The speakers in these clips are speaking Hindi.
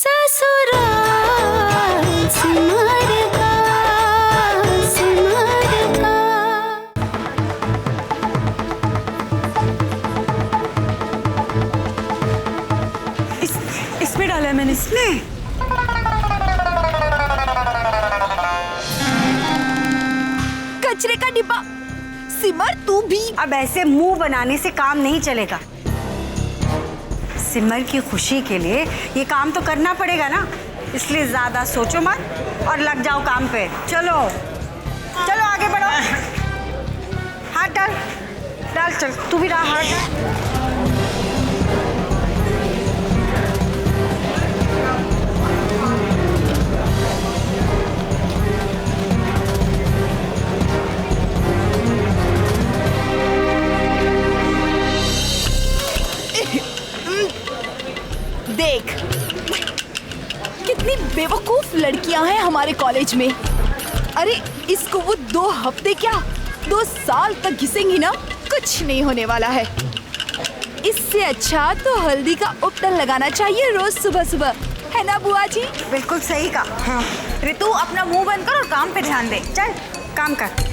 ससुराल सिमर का, सिमर का। इसमें डाला है मैंने। इसमें कचरे का डिब्बा। सिमर तू भी। अब ऐसे मुंह बनाने से काम नहीं चलेगा। सिमर की खुशी के लिए ये काम तो करना पड़ेगा ना, इसलिए ज्यादा सोचो मत और लग जाओ काम पे। चलो चलो आगे बढ़ो। हाथ डाल डाल, चल तू भी रहा हाथ डाल। देख कितनी बेवकूफ लड़कियां हैं हमारे कॉलेज में। अरे इसको वो 2 हफ्ते क्या 2 साल तक घिसेंगी ना, कुछ नहीं होने वाला है। इससे अच्छा तो हल्दी का उपटन लगाना चाहिए रोज सुबह सुबह, है ना बुआ जी? बिल्कुल सही कहा। हाँ। ऋतु अपना मुंह बंद कर और काम पे ध्यान दे। चल काम कर।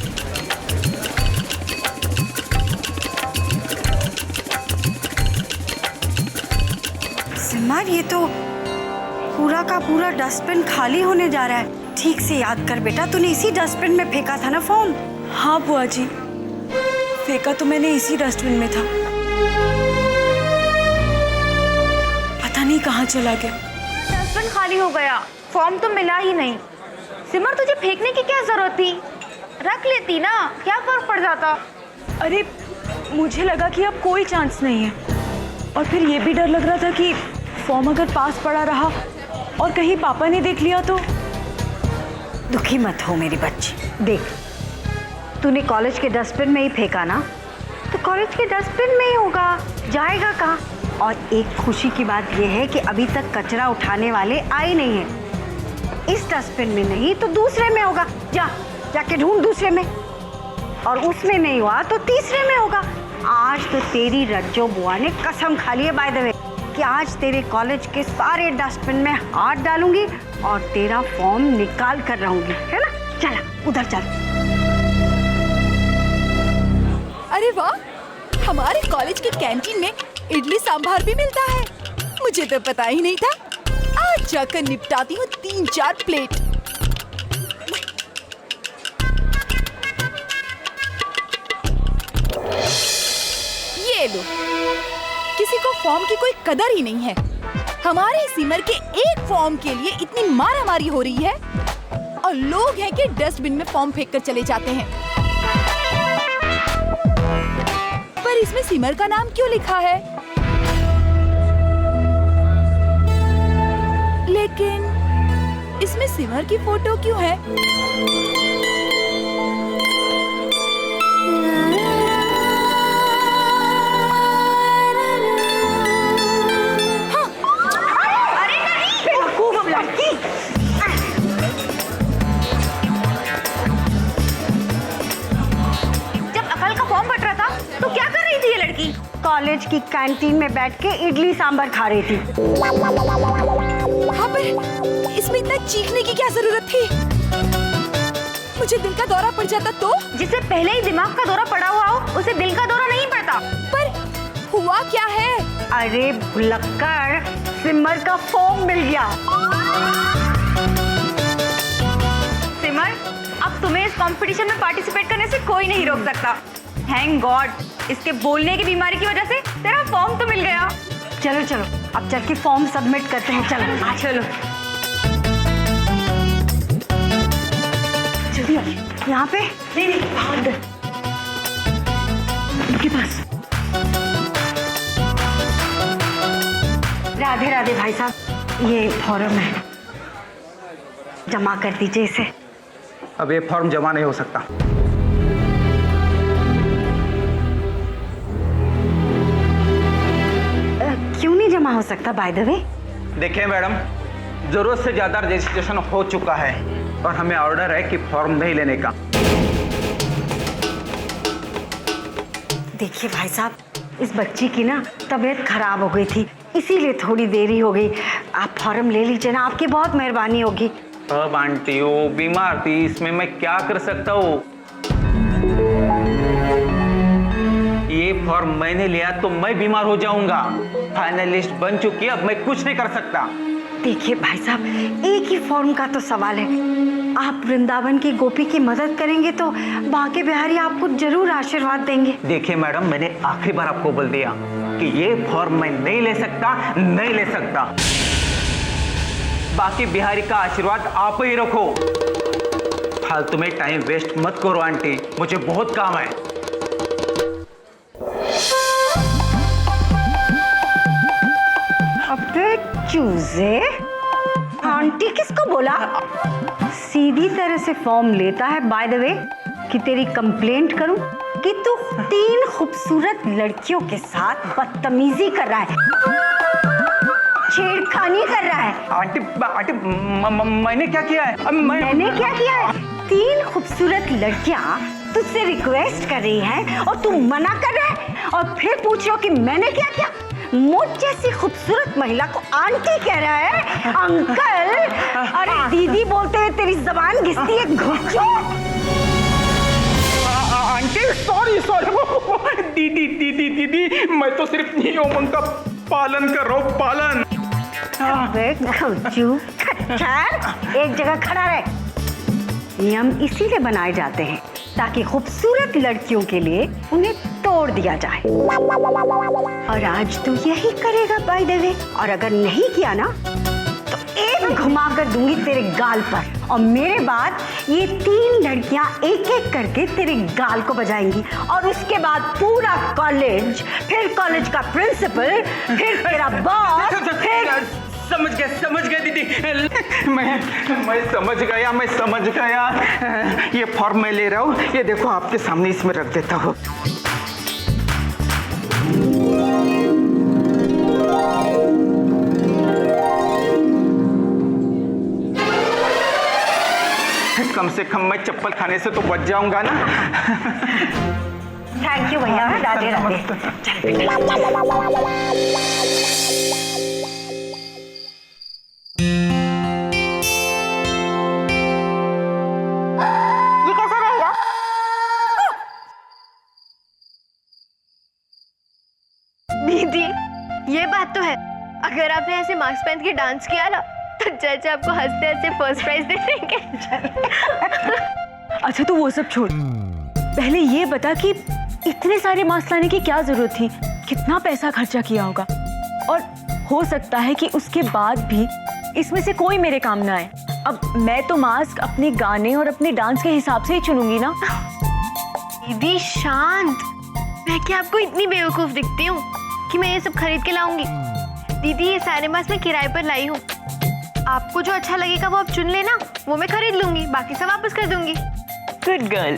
सिमर ये तो पूरा का पूरा डस्टबिन खाली होने जा रहा है। ठीक से याद कर बेटा, तूने इसी डस्टबिन में फेंका था ना फॉर्म? हाँ बुआ जी, फेंका तो मैंने इसी डस्टबिन में था। पता नहीं कहाँ चला गया। डस्टबिन खाली हो गया, फॉर्म तो मिला ही नहीं। सिमर तुझे फेंकने की क्या जरूरत थी, रख लेती ना, क्या फर्क पड़ जाता। अरे मुझे लगा कि अब कोई चांस नहीं है, और फिर ये भी डर लग रहा था कि फॉर्म अगर पास पड़ा रहा और कहीं पापा ने देख लिया तो। दुखी मत हो मेरी बच्ची। देख तूने कॉलेज के डस्टबिन में ही फेंका ना, तो कॉलेज के डस्टबिन में ही होगा, जाएगा कहाँ? और एक खुशी की बात यह है कि अभी तक कचरा उठाने वाले आए नहीं हैं। इस डस्टबिन में नहीं तो दूसरे में होगा, जाके ढूंढ दूसरे में, और उसमें नहीं हुआ तो तीसरे में होगा। आज तो तेरी रज्जो बुआ ने कसम खा ली है बाय द वे कि आज तेरे कॉलेज के सारे डस्टबिन में हाथ डालूंगी और तेरा फॉर्म निकाल कर रहूंगी, है ना? चल उधर चल। अरे वाह, हमारे कॉलेज के कैंटीन में इडली सांभर भी मिलता है। मुझे तो पता ही नहीं था। आज जाकर निपटाती हूँ 3-4 प्लेट। ये लो, किसी को फॉर्म की कोई कदर ही नहीं है। हमारे सिमर के एक फॉर्म के लिए इतनी मारामारी हो रही है, और लोग हैं कि डस्टबिन में फॉर्म फेंक कर चले जाते हैं। पर इसमें सिमर का नाम क्यों लिखा है? लेकिन इसमें सिमर की फोटो क्यों है? कॉलेज की कैंटीन में बैठ के इडली सांभर खा रही थी। हाँ, पर इसमें इतना चीखने की क्या जरूरत थी? मुझे दिल का दौरा पड़ जाता तो? जिसे पहले ही दिमाग का दौरा पड़ा हुआ हो, उसे दिल का दौरा नहीं पड़ता। पर हुआ क्या है? अरे भुलक्कड़, सिमर का फॉर्म मिल गया। सिमर, अब तुम्हें इस कंपटीशन में पार्टिसिपेट करने से कोई नहीं रोक सकता। थैंक गॉड, इसके बोलने की बीमारी की वजह से तेरा फॉर्म तो मिल गया। चलो चलो अब चल के फॉर्म सबमिट करते हैं। चलो चलो जल्दी आओ। यहाँ पे नहीं बाहर उनके पास। राधे राधे भाई साहब, ये फॉर्म है, जमा कर दीजिए इसे। अब ये फॉर्म जमा नहीं हो सकता। क्यों नहीं जमा हो सकता बाय द वे? देखिए मैडम, जरूरत से ज्यादा रजिस्ट्रेशन हो चुका है और हमें ऑर्डर है कि फॉर्म नहीं लेने का। देखिए भाई साहब, इस बच्ची की ना तबीयत खराब हो गई थी, इसीलिए थोड़ी देरी हो गई। आप फॉर्म ले लीजिए ना, आपकी बहुत मेहरबानी होगी। अब आंटी वो बीमार थी, इसमें मैं क्या कर सकता हूँ। ये फॉर्म मैंने लिया तो मैं बीमार हो जाऊंगा। फाइनलिस्ट बन चुकी है, अब मैं कुछ नहीं कर सकता। देखिए भाई साहब, एक ही फॉर्म का तो सवाल है। आप वृंदावन की गोपी की मदद करेंगे तो बांके बिहारी आपको जरूर आशीर्वाद देंगे। देखिए मैडम, मैंने आखिरी बार आपको बोल दिया कि ये फॉर्म मैं नहीं ले सकता, नहीं ले सकता। बाकी बिहारी का आशीर्वाद आप ही रखो। फालतू में टाइम वेस्ट मत करो आंटी, मुझे बहुत काम है। अबे चूजे, आंटी किसको बोला? सीधी तरह से फॉर्म लेता है। बाय द वे, कि तेरी कंप्लेंट करूं कि तू 3 खूबसूरत लड़कियों के साथ बदतमीजी कर रहा है, छेड़खानी कर रहा है। आंटी आंटी मैंने क्या किया है? मैंने क्या किया है? 3 खूबसूरत लड़कियां तुझसे रिक्वेस्ट कर रही हैं और तू मना कर रहा है, और फिर पूछ रहे हो कि मैंने क्या किया? मुझ जैसी खूबसूरत महिला को आंटी कह रहा है? अंकल, अरे दीदी बोलते हुए तेरी जबान घिसती है। घुसो। आंटी सॉरी दीदी, मैं तो सिर्फ नियमों का पालन कर रहा हूँ, पालन। अबे खच्चू, खच्चर, एक जगह खड़ा रहे। नियम इसीलिए बनाए जाते हैं ताकि खूबसूरत लड़कियों के लिए उन्हें तोड़ दिया जाए, और आज तू यही करेगा बाय द वे। और अगर नहीं किया ना तो एक घुमा कर दूंगी तेरे गाल पर, और मेरे बाद ये 3 लड़कियां एक एक करके तेरे गाल को बजाएंगी, और उसके बाद पूरा कॉलेज, फिर कॉलेज का प्रिंसिपल, फिर तेरा बॉस, फिर समझ गया दीदी। मैं समझ गया। ये फॉर्म मैं ले रहा हूँ, ये देखो आपके सामने, इसमें रख देता हूँ। कम से कम मैं चप्पल खाने से तो बच जाऊंगा ना। थैंक यू भैया, राधे राधे। ये कैसा रहेगा? दीदी, ये बात तो है, अगर आपने ऐसे मास्क पहन के डांस किया ना तो जज आपको हंसते हंसते फर्स्ट प्राइज दे देंगे। अच्छा तो वो सब छोड़, पहले ये बता कि इतने सारे मास्क लाने की क्या जरूरत थी? कितना पैसा खर्चा किया होगा? और हो सकता है कि उसके बाद भी इसमें से कोई मेरे काम ना आए। अब मैं तो मास्क अपने गाने और अपने डांस के हिसाब से ही चुनूंगी ना। दीदी शांत, मैं क्या आपको इतनी बेवकूफ दिखती हूँ कि मैं ये सब खरीद के लाऊंगी? दीदी ये सारे मास्क मैं किराए पर लाई हूँ, आपको जो अच्छा लगेगा वो आप चुन लेना, वो मैं खरीद लूंगी, बाकी सब वापस कर दूंगी। Good girl.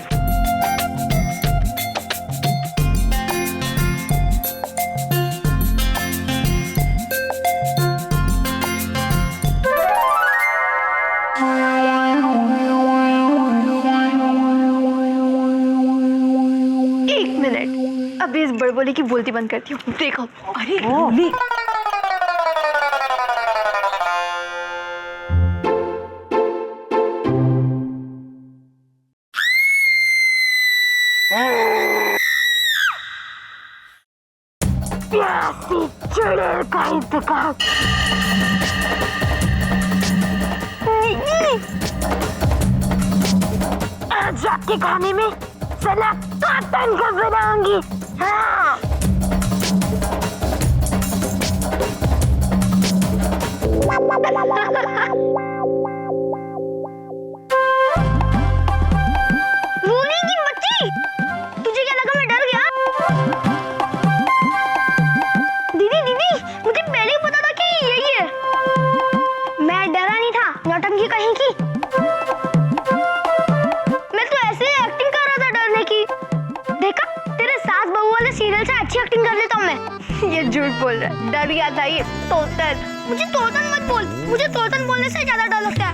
एक मिनट, अभी इस बड़बोली की बोलती बंद करती हूँ, देखो। अरे रोली, का इंतकाम। आज आपके खाने में सला काटन का बनाऊंगी। हाँ। रोने की बच्ची, तुझे क्या लगा मैं डर गया? दीदी, मुझे पहले ही पता था कि यही है। मैं डरा नहीं था, नौटंकी कहीं की। मैं तो ऐसे ही एक्टिंग कर रहा था डरने की। देखा, तेरे सास बहू वाले सीरियल से अच्छी एक्टिंग कर लेता हूँ मैं। ये झूठ बोल रहा है, डर गया था ये तोतन। मुझे तोतन मत बोल, मुझे तोतन बोलने से ज्यादा डर लगता है।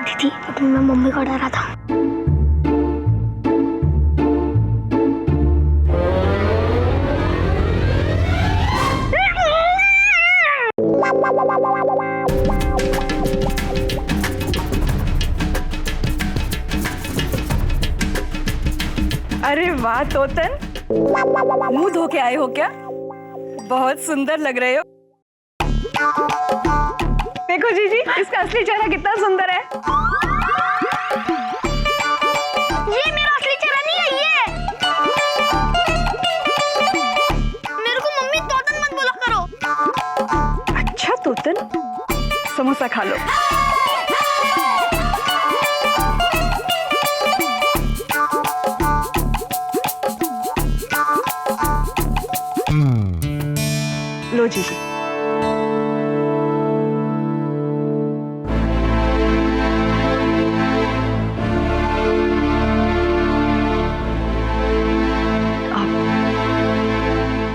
दीदी, अभी मैं मम्मी को डरा था। अरे वाह तोतन, मुंह धो के आए हो क्या? बहुत सुंदर लग रहे हो। देखो जीजी, इसका असली चेहरा कितना सुंदर है। ये मेरा असली चेहरा नहीं है, ये मेरे को मम्मी तोतन मत बोला करो। अच्छा तोतन, समोसा खा लो। लो जीजी।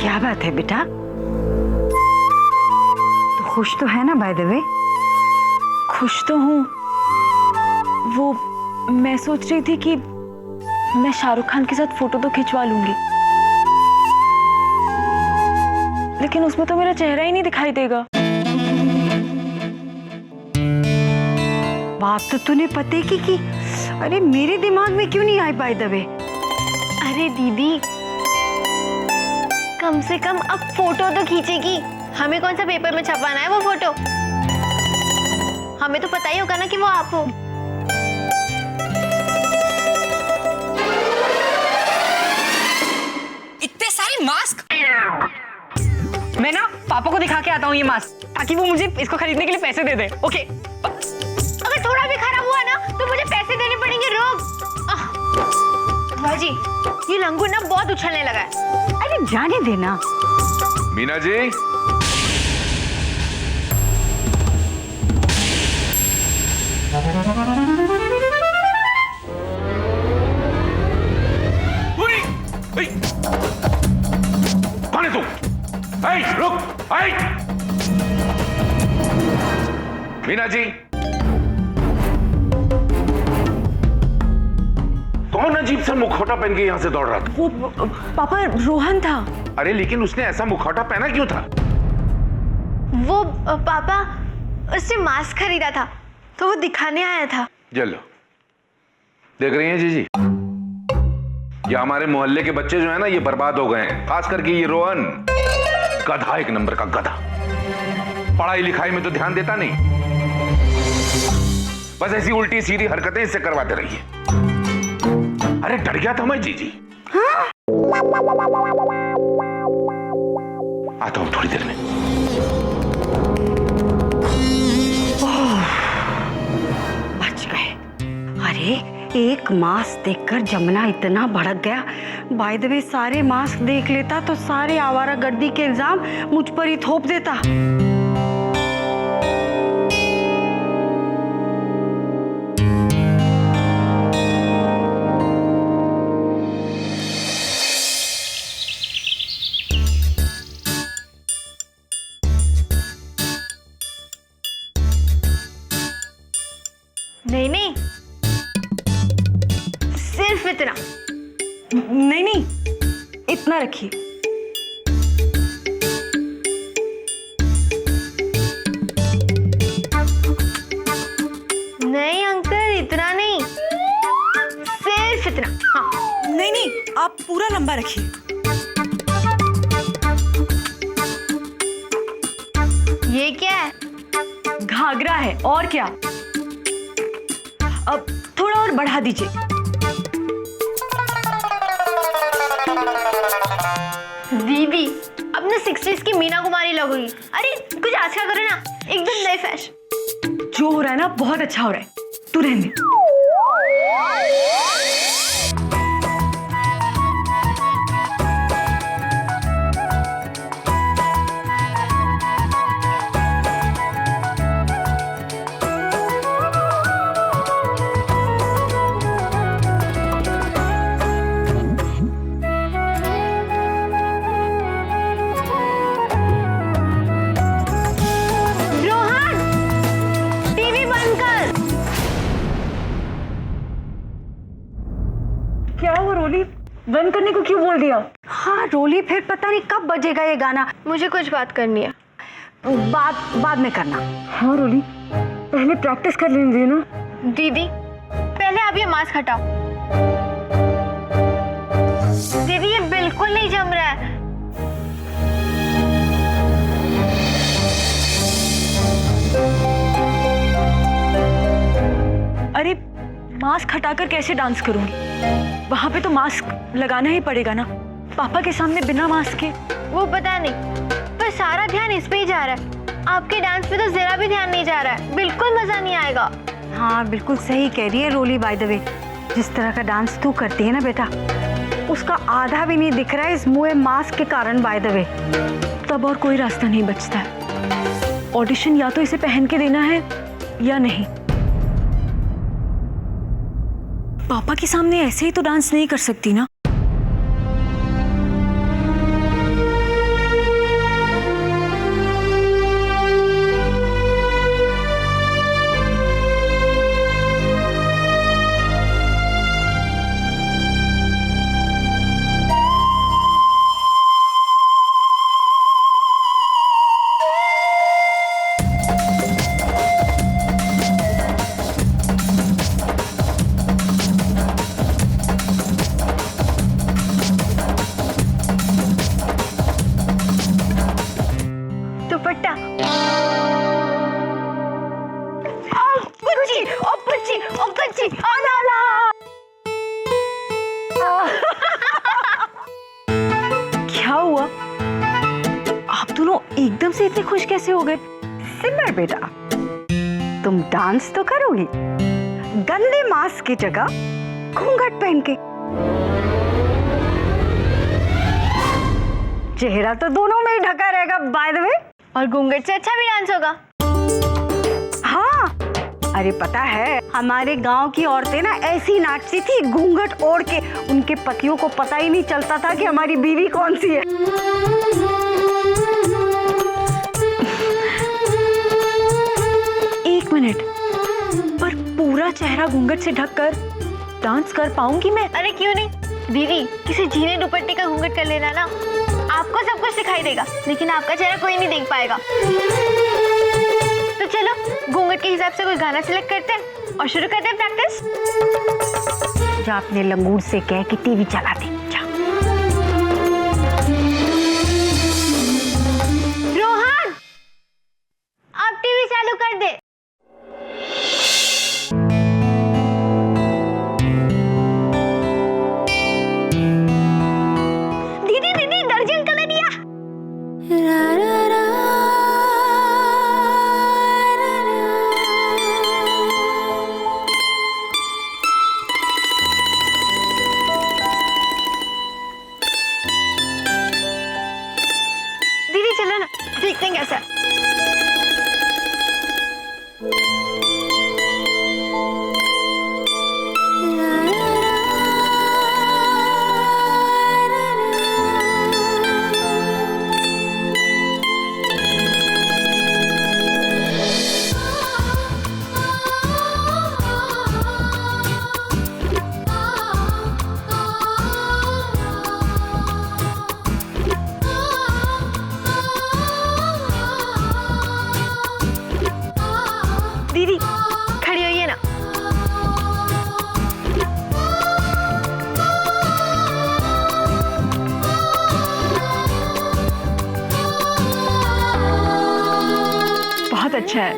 क्या बात है बेटा? तो खुश तो है ना बाय द वे? खुश तो हूँ। वो मैं सोच रही थी कि मैं शाहरुख खान के साथ फोटो तो खिंचवा लूंगी, लेकिन उसमें तो मेरा चेहरा ही नहीं दिखाई देगा। बात तो तूने पते की अरे मेरे दिमाग में क्यों नहीं आई बाय द वे? अरे दीदी, कम से कम अब फोटो तो खींचेगी। हमें कौन सा पेपर में छपवाना है वो फोटो? हमें तो पता ही होगा ना कि वो आप हो। इतने सारे मास्क। मैं ना पापा को दिखा के आता हूँ ये मास्क, ताकि वो मुझे इसको खरीदने के लिए पैसे दे दे। ओके। अगर थोड़ा भी खराब हुआ ना तो मुझे पैसे देने पड़ेंगे। रोक भाजी, ये लंगूर ना बहुत उछलने लगा है। अरे जाने देना। मीना जी, कौन है तू? रुक! मीना जी, कौन अजीब सा मुखौटा पहन के यहाँ से दौड़ रहा था? वो पापा रोहन था। अरे लेकिन उसने ऐसा मुखौटा पहना क्यों था? वो पापा, उससे मास्क खरीदा था तो वो दिखाने आया था। चलो, देख रही हैं जीजी, ये हमारे मोहल्ले के बच्चे जो है ना, ये बर्बाद हो गए हैं। खास करके ये रोहन, गधा, एक नंबर का गधा। पढ़ाई लिखाई में तो ध्यान देता नहीं, बस ऐसी उल्टी सीधी हरकतें इससे करवाते रहिए। अरे डर गया था मैं जीजी। हाँ? आता हूं थोड़ी देर में। बच गए। अरे एक मास्क देखकर जमुना इतना भड़क गया। बाय द वे सारे मास्क देख लेता तो सारे आवारागर्दी के इल्जाम मुझ पर ही थोप देता। नहीं नहीं, सिर्फ इतना। नहीं नहीं, इतना रखिए। नहीं अंकल, इतना नहीं, सिर्फ इतना। हाँ। नहीं नहीं, आप पूरा लंबा रखिए। ये क्या है? घाघरा है और क्या। अब थोड़ा और बढ़ा दीजिए। दीदी, अब ना 60s की मीना कुमारी लगोगी। अरे कुछ आज का करो ना, एकदम नए फैशन। जो हो रहा है ना बहुत अच्छा हो रहा है, तू रहने। क्या हुआ रोली, बंद करने को क्यों बोल दिया? हाँ रोली, फिर पता नहीं कब बजेगा ये गाना। मुझे कुछ बात करनी है। बाद में करना। हाँ रोली, पहले प्रैक्टिस कर लेने दे ना। दीदी, पहले आप ये मास्क हटाओ। बिल्कुल नहीं जम रहा है। अरे मास्क हटाकर कैसे डांस करूंगी? वहां पे तो मास्क लगाना ही पड़ेगा ना, पापा के सामने बिना मास्क के। वो पता नहीं, पर सारा ध्यान इस पे ही जा रहा है। आपके डांस पे तो जरा भी ध्यान नहीं जा रहा है, बिल्कुल मजा नहीं आएगा। हाँ बिल्कुल सही कह रही है रोली। बाय द वे, जिस तरह का डांस तू करती है ना बेटा, उसका आधा भी नहीं दिख रहा है इस मुंह मास्क के कारण। बाय द वे, तब और कोई रास्ता नहीं बचता है। ऑडिशन या तो इसे पहन के देना है या नहीं। पापा के सामने ऐसे ही तो डांस नहीं कर सकती ना। दुपट्टा क्या हुआ? आप दोनों एकदम से इतने खुश कैसे हो गए? सिमर बेटा, तुम डांस तो करोगी गंदे मास्क की जगह घूंघट पहन के। चेहरा तो दोनों में ही ढका रहेगा बाय द वे, और घूंघट से अच्छा भी डांस होगा। हाँ अरे पता है, हमारे गांव की औरतें ना ऐसी नाचती थी घूंघट ओढ़ के, उनके पतियों को पता ही नहीं चलता था कि हमारी बीवी कौन सी है। एक मिनट, पर पूरा चेहरा घूंघट से ढककर डांस कर पाऊंगी मैं? अरे क्यों नहीं दीदी, किसी जीने दुपट्टे का घूंघट कर लेना ना, आपको सब कुछ दिखाई देगा, लेकिन आपका चेहरा कोई नहीं देख पाएगा। तो चलो घूंघट के हिसाब से कोई गाना सिलेक्ट करते हैं और शुरू करते हैं प्रैक्टिस। जा अपने लंगूर से कह कि टीवी चला दे। जा। रोहन, आप टीवी चालू कर दे। दीदी दीदी, दर्जी अंकल ने दिया। दीदी चलो ना, देखते हैं कैसा है। दीदी खड़ी होइए ना। बहुत अच्छा है।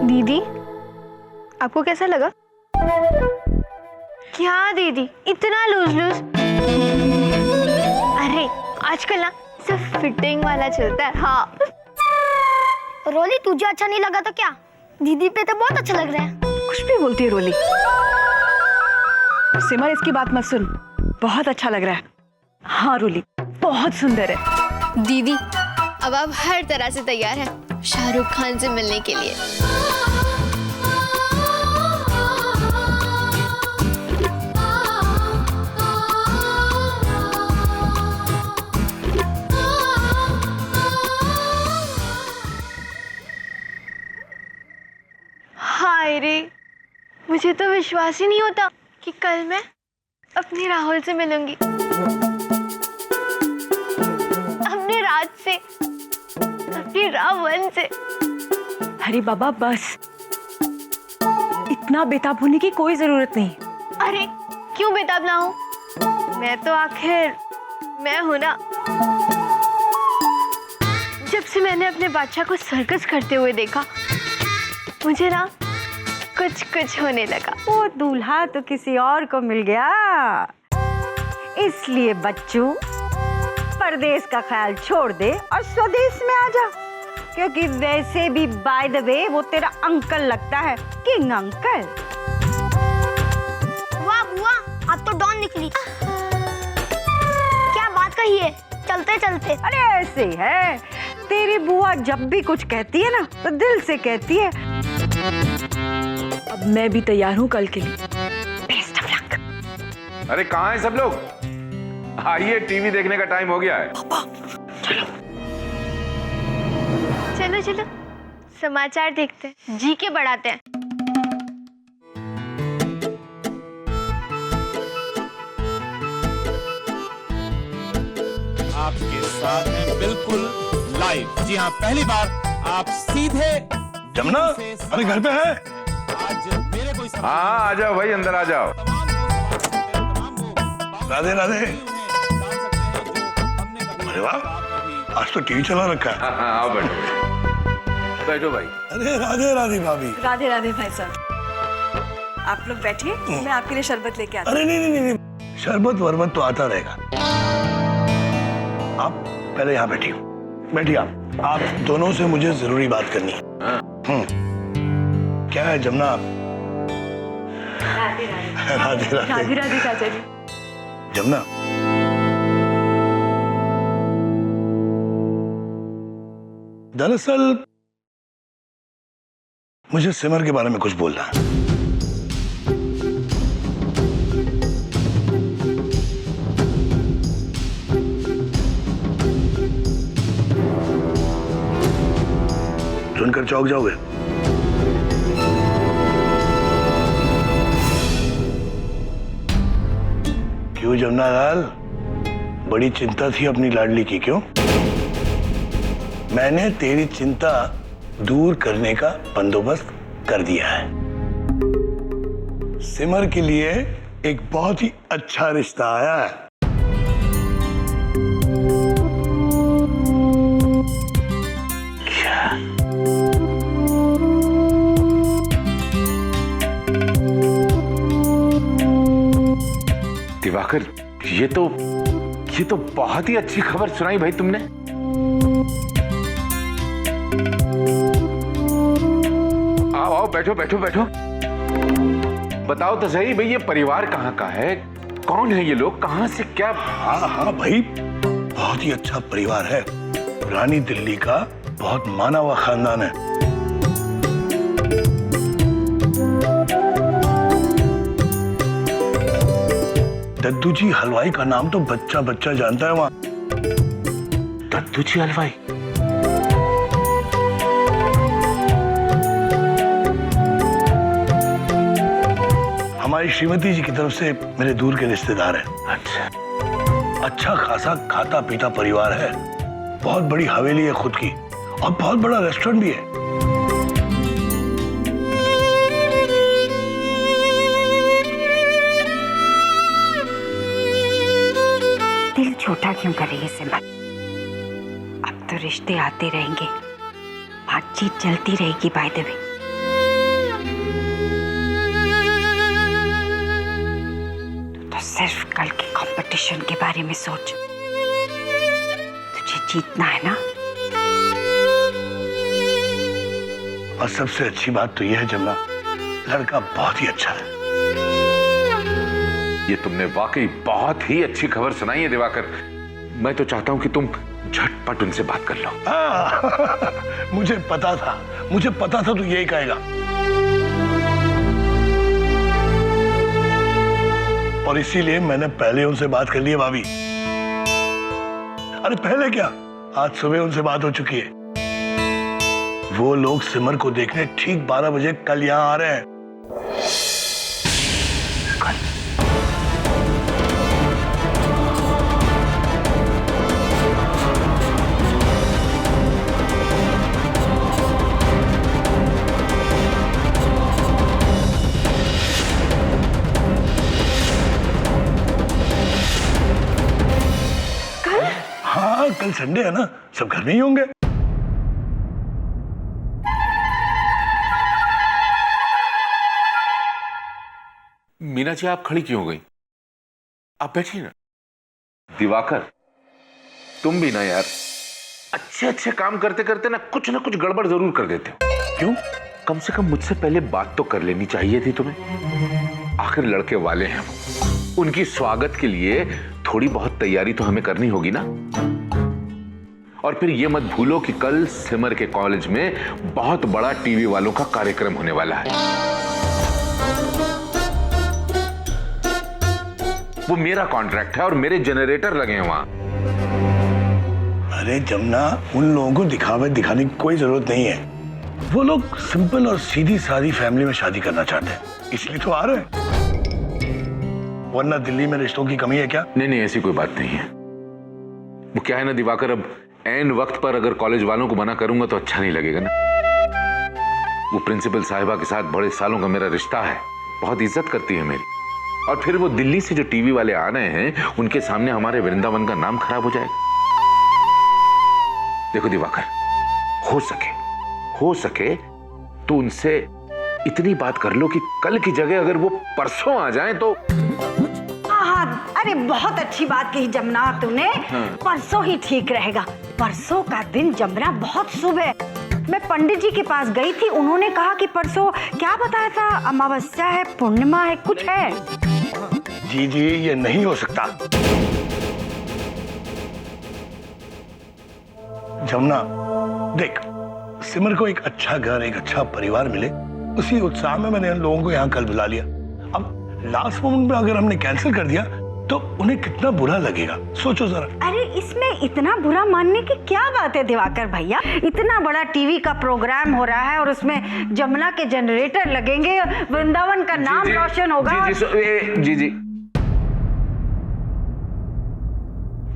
दीदी आपको कैसा लगा? क्या दीदी इतना लूज लूज? अरे आजकल ना सब फिटिंग वाला चलता है। हाँ रोली, तुझे अच्छा नहीं लगा तो क्या, दीदी पे तो बहुत अच्छा लग रहा है। कुछ भी बोलती है रोली। सिमर, इसकी बात मत सुन, बहुत अच्छा लग रहा है। हाँ रोली, बहुत सुंदर है। दीदी अब आप हर तरह से तैयार हैं शाहरुख खान से मिलने के लिए। हाय रे, मुझे तो विश्वास ही नहीं होता कि कल मैं अपने राहुल से मिलूंगी, अपने राज से, अपने रावण से। अरे बाबा बस, इतना बेताब होने की कोई जरूरत नहीं। अरे क्यों बेताब ना हो, मैं तो आखिर मैं हूं ना। जब से मैंने अपने बादशाह को सर्कस करते हुए देखा, मुझे ना कुछ कुछ होने लगा। वो दूल्हा तो किसी और को मिल गया, इसलिए बच्चों परदेश का ख्याल छोड़ दे और स्वदेश में आ जा, क्योंकि वैसे भी बाय द वे वो तेरा अंकल लगता है, किंग अंकल। वाह बुआ, आप तो डॉन निकली। क्या बात कही है, चलते चलते। अरे ऐसे है, तेरी बुआ जब भी कुछ कहती है ना तो दिल से कहती है। अब मैं भी तैयार हूँ कल के लिए। Best of luck. अरे कहाँ हैं सब लोग? आइए, टीवी देखने का टाइम हो गया है। चलो चलो समाचार देखते हैं, जी के बढ़ाते हैं। आपके साथ हैं बिल्कुल लाइव। जी हाँ, पहली बार आप सीधे जमुना, अरे घर पे है? आज मेरे कोई हाँ, आ जाओ भाई, अंदर आ जाओ। राधे राधे। अरे वाह, आज तो टीवी चला रखा है। हाँ, आओ बैठो बैठो भाई। अरे राधे राधे भाभी। राधे राधे भाई साहब, आप लोग बैठिए, मैं आपके लिए शरबत लेके आती हूँ। अरे नहीं, शरबत वरबत तो आता रहेगा। आप पहले यहाँ बैठिए, बैठिए आप दोनों से मुझे जरूरी बात करनी है। क्या है जमुना? राधे राधे राधे। राधे राधे चाचा जी। जमुना, दरअसल मुझे सिमर के बारे में कुछ बोलना है। सुनकर चौंक जाओगे। क्यों जमुना लाल, बड़ी चिंता थी अपनी लाडली की, क्यों? मैंने तेरी चिंता दूर करने का बंदोबस्त कर दिया है। सिमर के लिए एक बहुत ही अच्छा रिश्ता आया है। दिवाकर, ये तो बहुत ही अच्छी खबर सुनाई भाई तुमने। आओ आओ, बैठो बैठो बैठो। बताओ तो सही भाई, ये परिवार कहाँ का है? कौन है ये लोग? कहाँ से क्या? हाँ भाई, बहुत ही अच्छा परिवार है। रानी दिल्ली का बहुत माना हुआ खानदान है। दद्दू जी हलवाई का नाम तो बच्चा बच्चा जानता है वहां। दद्दू जी हलवाई? हमारी श्रीमती जी की तरफ से मेरे दूर के रिश्तेदार हैं। अच्छा खासा खाता पीता परिवार है। बहुत बड़ी हवेली है खुद की, और बहुत बड़ा रेस्टोरेंट भी है। दिल छोटा क्यों कर रही है सिमर? अब तो रिश्ते आते रहेंगे, बातचीत चलती रहेगी बाय द वे। तो सिर्फ कल के कंपटीशन के बारे में सोच। तुझे जीतना है ना? और सबसे अच्छी बात तो यह है जमुना, लड़का बहुत ही अच्छा है। ये तुमने वाकई बहुत ही अच्छी खबर सुनाई है दिवाकर। मैं तो चाहता हूं कि तुम झटपट उनसे बात कर लो। मुझे पता था तू यही कहेगा। और इसीलिए मैंने पहले उनसे बात कर ली है भाभी। अरे पहले क्या, आज सुबह उनसे बात हो चुकी है। वो लोग सिमर को देखने ठीक 12 बजे कल यहां आ रहे हैं। कल संडे है ना, सब घर में ही होंगे। मीना जी आप खड़ी क्यों हो गई? आप बैठिए ना। दिवाकर तुम भी ना यार, अच्छे अच्छे काम करते करते ना कुछ गड़बड़ जरूर कर देते हो। क्यों? कम से कम मुझसे पहले बात तो कर लेनी चाहिए थी तुम्हें। आखिर लड़के वाले हैं, उनकी स्वागत के लिए थोड़ी बहुत तैयारी तो हमें करनी होगी ना। और फिर ये मत भूलो कि कल सिमर के कॉलेज में बहुत बड़ा टीवी वालों का कार्यक्रम होने वाला है। वो मेरा कॉन्ट्रैक्ट है और मेरे जनरेटर लगे हैं वहां। अरे जमुना, उन लोगों को दिखाने की कोई जरूरत नहीं है। वो लोग सिंपल और सीधी सादी फैमिली में शादी करना चाहते हैं, इसलिए तो आ रहे हैं। वरना दिल्ली में रिश्तों की कमी है क्या? नहीं, ऐसी कोई बात नहीं है। वो क्या है ना दिवाकर, अब ऐन वक्त पर अगर कॉलेज वालों को मना करूंगा तो अच्छा नहीं लगेगा ना। वो प्रिंसिपल साहिबा के साथ बड़े सालों का मेरा रिश्ता है, बहुत इज्जत करती है मेरी। और फिर वो दिल्ली से जो टीवी वाले आ रहे हैं, उनके सामने हमारे वृंदावन का नाम खराब हो जाएगा। देखो दिवाकर, हो सके तो उनसे इतनी बात कर लो कि कल की जगह अगर वो परसों आ जाएं तो। हाँ, अरे बहुत अच्छी बात कही जमुना तूने। परसों ही ठीक रहेगा। परसों का दिन जमुना बहुत शुभ है। मैं पंडित जी के पास गई थी, उन्होंने कहा कि परसों क्या बताया था, अमावस्या है, पूर्णिमा है, कुछ है। जी ये नहीं हो सकता। जमुना देख, सिमर को एक अच्छा घर, एक अच्छा परिवार मिले, उसी उत्साह में मैंने उन लोगों को यहाँ कल बुला लिया। अब लास्ट मोमेंट में अगर हमने कैंसिल कर दिया तो उन्हें कितना बुरा लगेगा, सोचो जरा। अरे इसमें इतना बुरा मानने की क्या बात है दिवाकर भैया? इतना बड़ा टीवी का प्रोग्राम हो रहा है और उसमें जमुना के जनरेटर लगेंगे, वृंदावन का नाम रोशन होगा। जी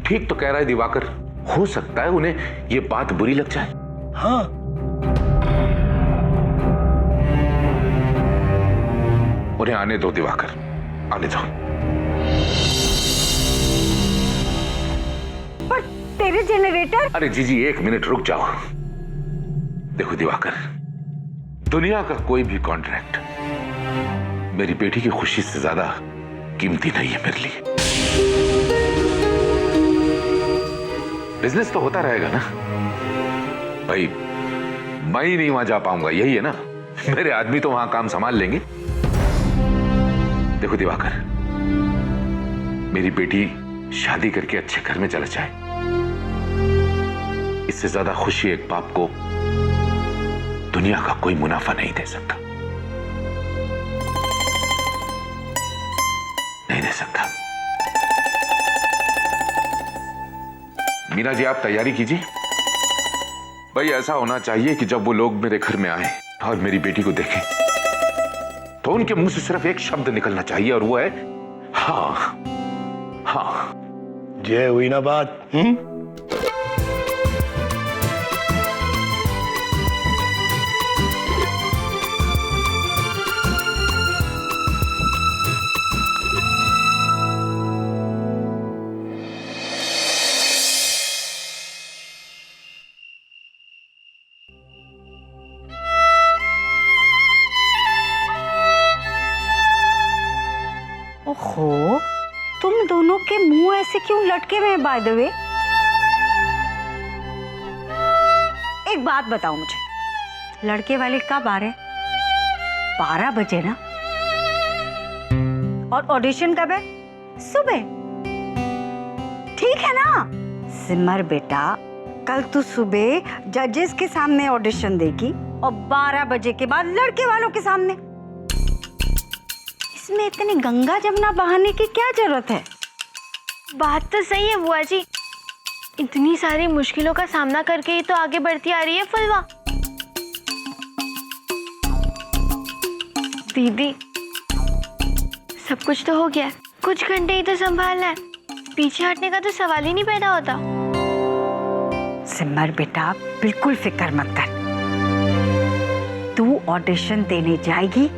ठीक तो कह रहा है दिवाकर, हो सकता है उन्हें ये बात बुरी लग जाए। हाँ, उन्हें आने दो दिवाकर, आने दो। पर तेरे जनरेटर। अरे जी एक मिनट रुक जाओ। देखो दिवाकर, दुनिया का कोई भी कॉन्ट्रैक्ट मेरी बेटी की खुशी से ज्यादा कीमती नहीं है मेरे लिए। बिजनेस तो होता रहेगा ना भाई, मैं ही नहीं वहां जा पाऊंगा, यही है ना। मेरे आदमी तो वहां काम संभाल लेंगे। देखो दिवाकर, मेरी बेटी शादी करके अच्छे घर में चला जाए, इससे ज्यादा खुशी एक बाप को दुनिया का कोई मुनाफा नहीं दे सकता, नहीं दे सकता। मीना जी आप तैयारी कीजिए। भाई ऐसा होना चाहिए कि जब वो लोग मेरे घर में आए और मेरी बेटी को देखें तो उनके मुंह से सिर्फ एक शब्द निकलना चाहिए और वो है हाँ। जय हुई ना बात। ओहो, तुम दोनों के मुंह ऐसे क्यों लटके हुए हैं बाय द वे? एक बात बताओ मुझे, लड़के वाले कब आ रहे? 12 बजे ना? और ऑडिशन कब है? सुबह। ठीक है ना? सिमर बेटा, कल तू सुबह जजेस के सामने ऑडिशन देगी और 12 बजे के बाद लड़के वालों के सामने। इसमें इतनी गंगा जमुना बहाने की क्या जरूरत है? बात तो सही है बुआ जी, इतनी सारी मुश्किलों का सामना करके ही तो आगे बढ़ती आ रही है फुलवा। दीदी, सब कुछ तो हो गया, कुछ घंटे ही तो संभालना है, पीछे हटने का तो सवाल ही नहीं पैदा होता। सिमर बेटा, बिल्कुल फिक्र मत कर। तू ऑडिशन देने जाएगी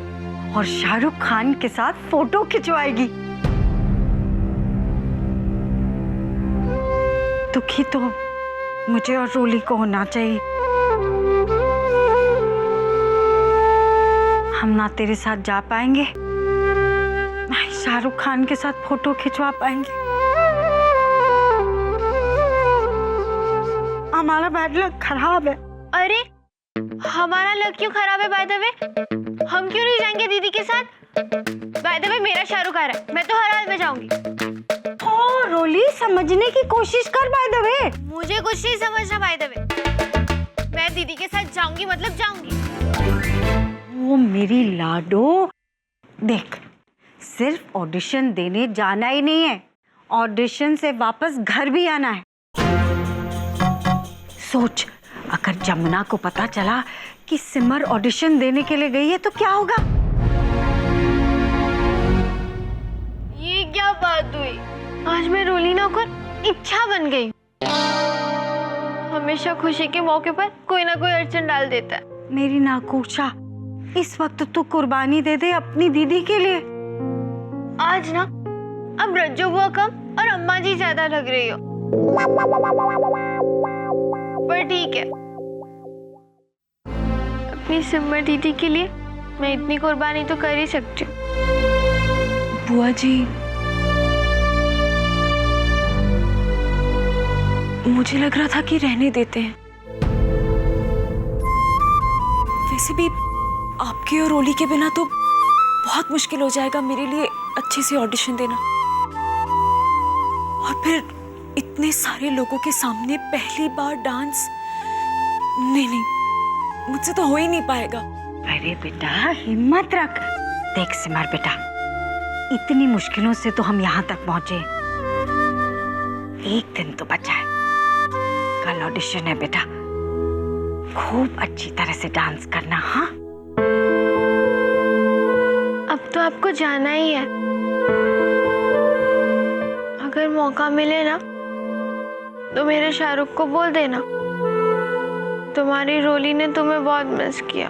और शाहरुख खान के साथ फोटो खिंचवाएगी। दुखी तो मुझे और रोली को होना चाहिए। हम ना तेरे साथ जा पाएंगे, ना ही शाहरुख खान के साथ फोटो खिंचवा पाएंगे। हमारा बैड लक खराब है। अरे हमारा लक क्यों खराब है? बाय द वे हम क्यों नहीं जाएंगे दीदी के साथ? बाय द वे मेरा शाहरुख आ रहा है, मैं तो हर हाल में जाऊंगी। ओ रोली, समझने की कोशिश कर। बाय द वे मुझे कुछ नहीं समझना। बाय द वे मैं दीदी के साथ जाऊंगी, मतलब जाऊंगी। वो मेरी लाडो, देख सिर्फ ऑडिशन देने जाना ही नहीं है, ऑडिशन से वापस घर भी आना है। सोच, अगर जमुना को पता चला कि सिमर ऑडिशन देने के लिए गई है तो क्या होगा? ये क्या बात हुई? आज मैं रोली ना होकर इच्छा बन गई। हमेशा खुशी के मौके पर कोई ना कोई अड़चन डाल देता है। मेरी नाकूशा, इस वक्त तू कुर्बानी दे दे अपनी दीदी के लिए। आज ना अब रज्जो बुआ कम और अम्मा जी ज्यादा लग रही हो, पर ठीक है। अपनी सिमर दीदी के लिए मैं इतनी कुर्बानी तो कर ही सकती हूँ। बुआ जी, मुझे लग रहा था कि रहने देते हैं। वैसे भी आपके और ओली के बिना तो बहुत मुश्किल हो जाएगा मेरे लिए अच्छे से ऑडिशन देना, और फिर इतने सारे लोगों के सामने पहली बार डांस। नहीं, मुझसे तो हो ही नहीं पाएगा। अरे बेटा हिम्मत रख। देख सिमर बेटा, इतनी मुश्किलों से तो हम यहाँ तक पहुंचे, एक दिन तो बचा है। कल ऑडिशन है बेटा, खूब अच्छी तरह से डांस करना। हाँ, अब तो आपको जाना ही है। अगर मौका मिले ना तो मेरे शाहरुख को बोल देना तुम्हारी रोली ने तुम्हें बहुत मिस किया।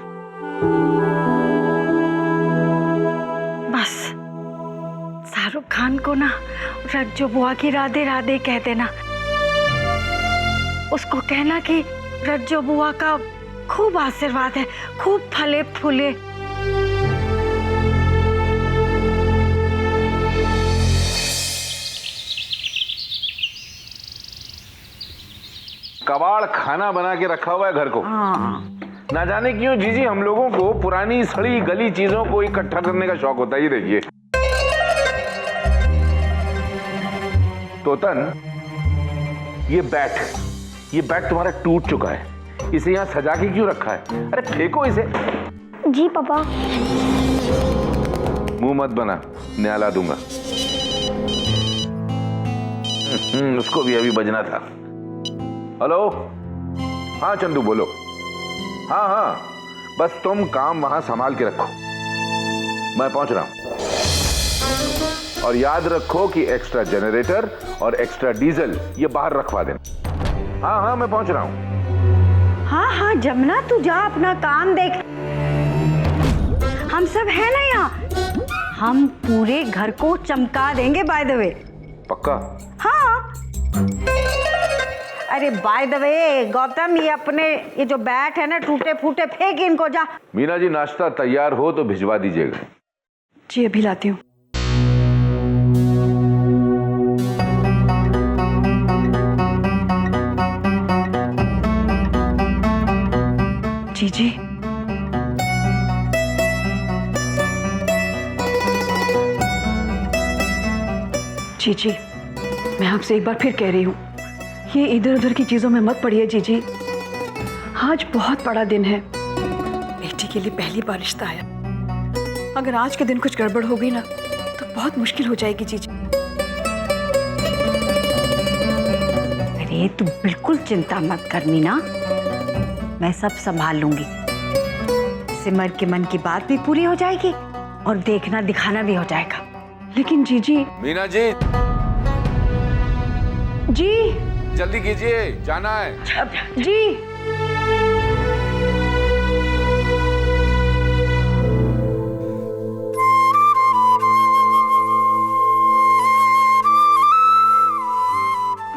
बस शाहरुख खान को ना रज्जो बुआ की राधे राधे कह देना। उसको कहना कि रज्जो बुआ का खूब आशीर्वाद है, खूब फले फूले। कबाड़ खाना बना के रखा हुआ है घर को। ना जाने क्यों जीजी हम लोगों को पुरानी सड़ी गली चीजों को इकट्ठा करने का शौक होता है। ये देखिए तोतन, ये बैट तुम्हारा टूट चुका है, इसे यहाँ सजा के क्यों रखा है? अरे फेंको इसे। जी पापा। मुंह मत बना, न्याला दूंगा। उसको भी अभी बजना था। हेलो, हाँ चंदू बोलो। हाँ, बस तुम काम वहां संभाल के रखो, मैं पहुंच रहा हूं। और याद रखो कि एक्स्ट्रा जनरेटर और एक्स्ट्रा डीजल ये बाहर रखवा देना। हाँ, मैं पहुंच रहा हूं। हाँ जमुना, तू जा अपना काम देख। हम सब है ना यहाँ, हम पूरे घर को चमका देंगे। बाय द वे पक्का? हाँ। अरे बाय द वे गौतम, ये जो बैट है ना टूटे फूटे, फेंक इनको जा। मीना जी नाश्ता तैयार हो तो भिजवा दीजिएगा। जी अभी लाती हूँ। जी जी, मैं आपसे एक बार फिर कह रही हूँ, ये इधर उधर की चीजों में मत पड़िए जी। आज बहुत बड़ा दिन है, बेटी के लिए पहली बार रिश्ता आया। अगर आज के दिन कुछ गड़बड़ हो गई ना तो बहुत मुश्किल हो जाएगी जी। अरे तू बिल्कुल चिंता मत कर मीना, मैं सब संभाल लूंगी। सिमर के मन की बात भी पूरी हो जाएगी और देखना दिखाना भी हो जाएगा। लेकिन जीजी। मीना जी जल्दी कीजिए, जाना है। जी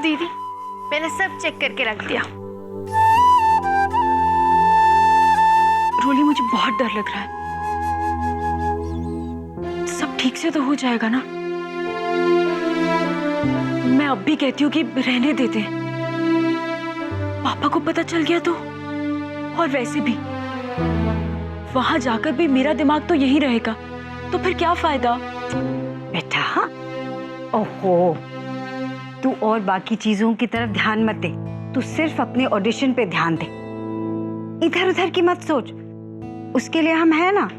दीदी मैंने सब चेक करके रख दिया। रोली, मुझे बहुत डर लग रहा है। सब ठीक से तो हो जाएगा ना? मैं अब भी कहती हूँ कि रहने देते। पापा को पता चल गया तो, और वैसे भी वहां जाकर भी मेरा दिमाग तो यही रहेगा, तो फिर क्या फायदा? बेटा, ओहो, तू और बाकी चीजों की तरफ ध्यान मत दे, तू सिर्फ अपने ऑडिशन पे ध्यान दे। इधर उधर की मत सोच, उसके लिए हम हैं ना।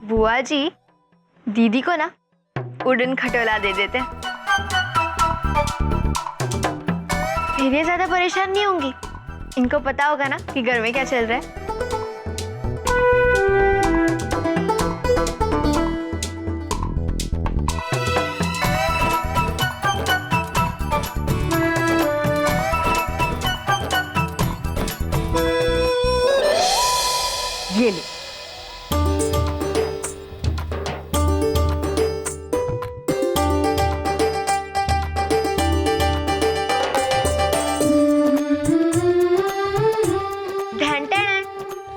बुआ जी, दीदी को ना उड़न खटोला दे देते, फिर ये ज्यादा परेशान नहीं होंगी। इनको पता होगा ना कि घर में क्या चल रहा है। ये ले।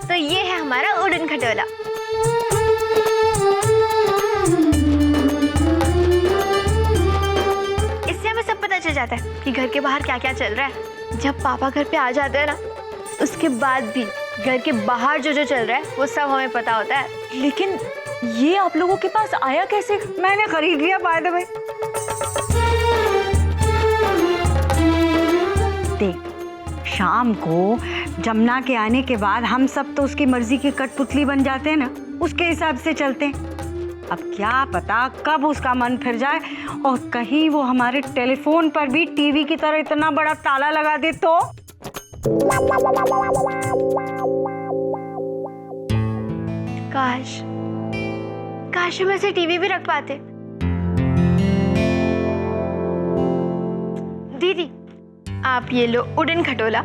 तो ये है हमारा उड़न खटोला। इससे हमें सब पता चल जाता है कि घर के बाहर क्या क्या चल रहा है। जब पापा घर पे आ जाते हैं ना, उसके बाद भी घर के बाहर जो जो चल रहा है वो सब हमें पता होता है। लेकिन ये आप लोगों के पास आया कैसे? मैंने खरीद लिया बाय द वे। देख, शाम को जमुना के आने के बाद हम सब तो उसकी मर्जी की कठपुतली बन जाते हैं ना, उसके हिसाब से चलते हैं। अब क्या पता कब उसका मन फिर जाए और कहीं वो हमारे टेलीफोन पर भी टीवी की तरह इतना बड़ा ताला लगा दे तो। काश काश हम ऐसे टीवी भी रख पाते। दीदी, आप ये लो उड़न खटोला,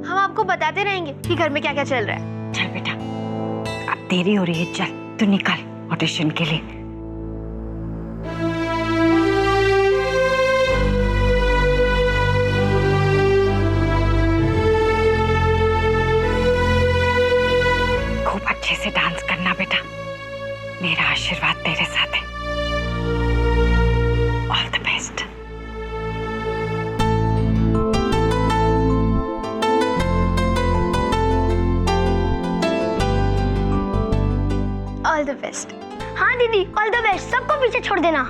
हम आपको बताते रहेंगे कि घर में क्या क्या चल रहा है। चल बेटा, अब देरी हो रही है, चल तू निकल ऑडिशन के लिए। खूब अच्छे से डांस करना बेटा, मेरा आशीर्वाद तेरे साथ है। All the best. All the best. हाँ दीदी, ऑल द बेस्ट। सबको पीछे छोड़ देना।